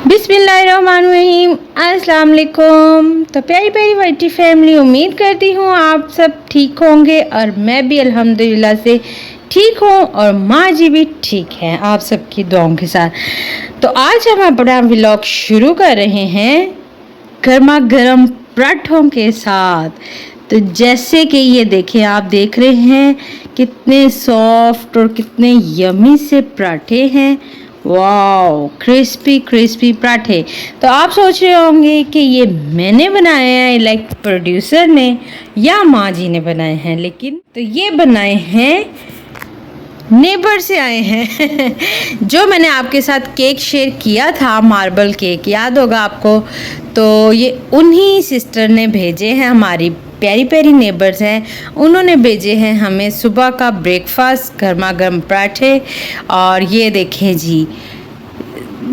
बिस्मिल्लाहिर्रहमानिर्रहीम, अस्सलाम वालेकुम। तो प्यारी प्यारी वाइटी फैमिली, उम्मीद करती हूँ आप सब ठीक होंगे और मैं भी अल्हम्दुलिल्लाह से ठीक हूँ और माँ जी भी ठीक हैं आप सबकी दुआओं के साथ। तो आज हम अपना व्लॉग शुरू कर रहे हैं गर्मा गर्म पराठों के साथ। तो जैसे कि ये देखें, आप देख रहे हैं कितने सॉफ्ट और कितने यमी से पराठे हैं। वाओ, क्रिस्पी क्रिस्पी पराठे। तो आप सोच रहे होंगे कि ये मैंने बनाए हैं, लाइक प्रोड्यूसर ने या माँ जी ने बनाए हैं, लेकिन तो ये बनाए हैं नेबर से आए हैं। जो मैंने आपके साथ केक शेयर किया था, मार्बल केक, याद होगा आपको। तो ये उन्हीं सिस्टर ने भेजे हैं, हमारी प्यारी प्यारी नेबर्स हैं, उन्होंने भेजे हैं हमें सुबह का ब्रेकफास्ट, गर्मा गर्म पराठे। और ये देखें जी,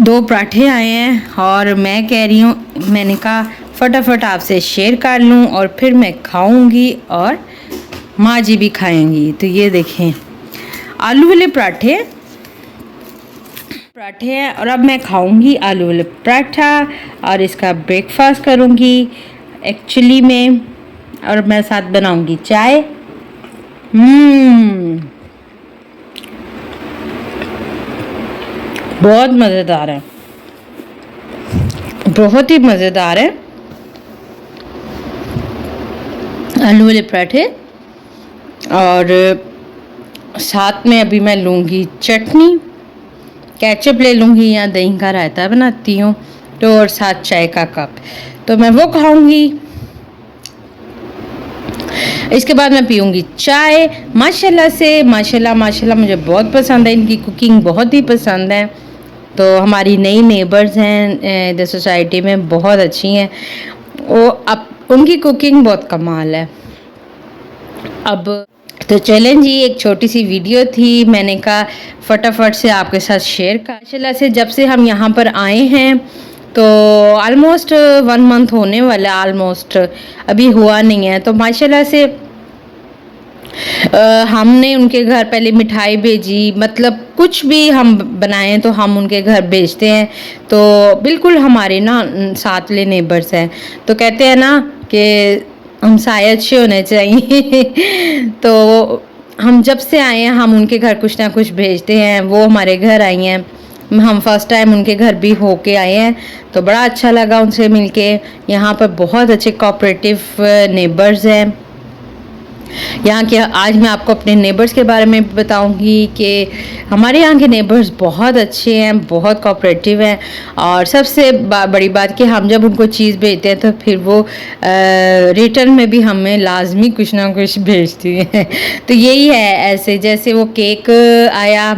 2 पराठे आए हैं और मैं कह रही हूँ, मैंने कहा फटाफट आपसे शेयर कर लूँ और फिर मैं खाऊंगी और माँ जी भी खाएंगी। तो ये देखें, आलू वाले पराठे हैं और अब मैं खाऊंगी आलू वाले पराठा और इसका ब्रेकफास्ट करूंगी एक्चुअली में, और मैं साथ बनाऊंगी चाय। बहुत मज़ेदार है, बहुत ही मज़ेदार है आलू वाले पराठे। और साथ में अभी मैं लूँगी चटनी, केचप ले लूँगी या दही का रायता बनाती हूँ, तो और साथ चाय का कप, तो मैं वो खाऊंगी। इसके बाद मैं पीऊँगी चाय। माशाल्लाह मुझे बहुत पसंद है, इनकी कुकिंग बहुत ही पसंद है। तो हमारी नई नेबर्स हैं द सोसाइटी में, बहुत अच्छी हैं वो, अब उनकी कुकिंग बहुत कमाल है। अब तो चलें जी, एक छोटी सी वीडियो थी, मैंने कहा फटाफट से आपके साथ शेयर कर। माशाल्लाह से जब से हम यहाँ पर आए हैं तो ऑलमोस्ट 1 मंथ होने वाला, ऑलमोस्ट अभी हुआ नहीं है। तो माशाल्लाह से हमने उनके घर पहले मिठाई भेजी, मतलब कुछ भी हम बनाएं तो हम उनके घर भेजते हैं। तो बिल्कुल हमारे ना साथ ले नेबर्स हैं, तो कहते हैं ना कि हम शायद अच्छे होने चाहिए। तो हम जब से आए हैं हम उनके घर कुछ ना कुछ भेजते हैं, वो हमारे घर आई हैं, हम फर्स्ट टाइम उनके घर भी होके आए हैं, तो बड़ा अच्छा लगा उनसे मिलके। यहाँ पर बहुत अच्छे कोऑपरेटिव नेबर्स हैं यहाँ के। आज मैं आपको अपने नेबर्स के बारे में बताऊंगी कि हमारे यहाँ के नेबर्स बहुत अच्छे हैं, बहुत कोऑपरेटिव हैं। और सबसे बड़ी बात कि हम जब उनको चीज़ भेजते हैं तो फिर वो रिटर्न में भी हमें लाजमी कुछ ना कुछ भेजती हैं। तो यही है, ऐसे जैसे वो केक आया,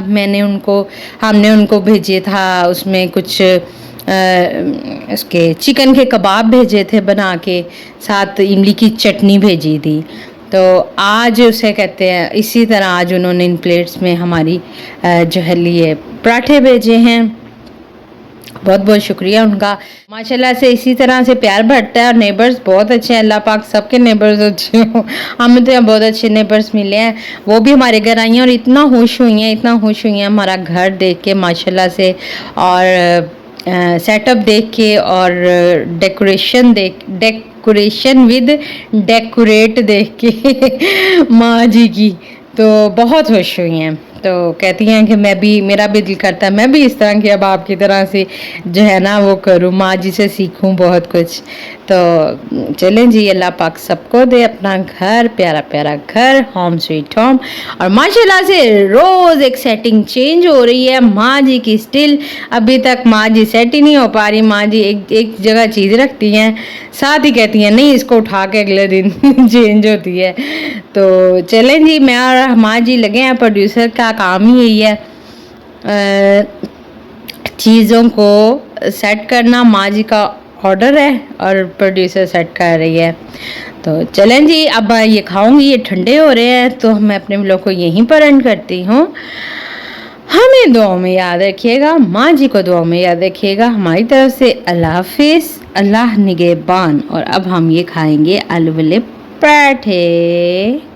हमने उनको भेजे था, उसमें कुछ उसके चिकन के कबाब भेजे थे बना के, साथ इमली की चटनी भेजी थी। तो आज उसे कहते हैं, इसी तरह आज उन्होंने इन प्लेट्स में हमारी जो है लिए पराठे भेजे हैं। बहुत बहुत शुक्रिया उनका। माशाल्लाह से इसी तरह से प्यार बढ़ता है और नेबर्स बहुत अच्छे हैं, अल्लाह पाक सबके नेबर्स अच्छे हों। हमें तो यहाँ बहुत अच्छे नेबर्स मिले हैं, वो भी हमारे घर आई हैं और इतना खुश हुई हैं हमारा घर देख के माशाल्लाह से, और सेटअप देख के, और डेकोरेशन विद डेकोरेट देख के माँ जी की, तो बहुत खुश हुई हैं। तो कहती हैं कि मेरा भी दिल करता है मैं भी इस तरह की अब आपकी तरह से जो है ना वो करूँ, माँ जी से सीखूँ बहुत कुछ। तो चलें जी, अल्लाह पाक सबको दे अपना घर, प्यारा प्यारा घर, होम स्वीट होम। और माशाल्लाह से रोज़ एक सेटिंग चेंज हो रही है माँ जी की, स्टिल अभी तक माँ जी सेट ही नहीं हो पा रही। माँ जी एक जगह चीज़ रखती हैं, साथ ही कहती हैं नहीं इसको उठा के अगले दिन चेंज होती है। तो चलें जी, मैं और माँ जी लगे हैं, प्रोड्यूसर का काम ही यही है, चीज़ों को सेट करना। माँ जी का ऑर्डर है और प्रोड्यूसर सेट कर रही है। तो चलें जी, अब ये खाऊंगी, ये ठंडे हो रहे हैं, तो मैं अपने व्लॉग को यहीं पर एंड करती हूँ। हमें दुआओं में याद रखिएगा, माँ जी को दुआओं में याद रखिएगा। हमारी तरफ से अल्लाह हाफिज़, अल्लाह निगहबान। और अब हम ये खाएंगे आलू वाले पराठे।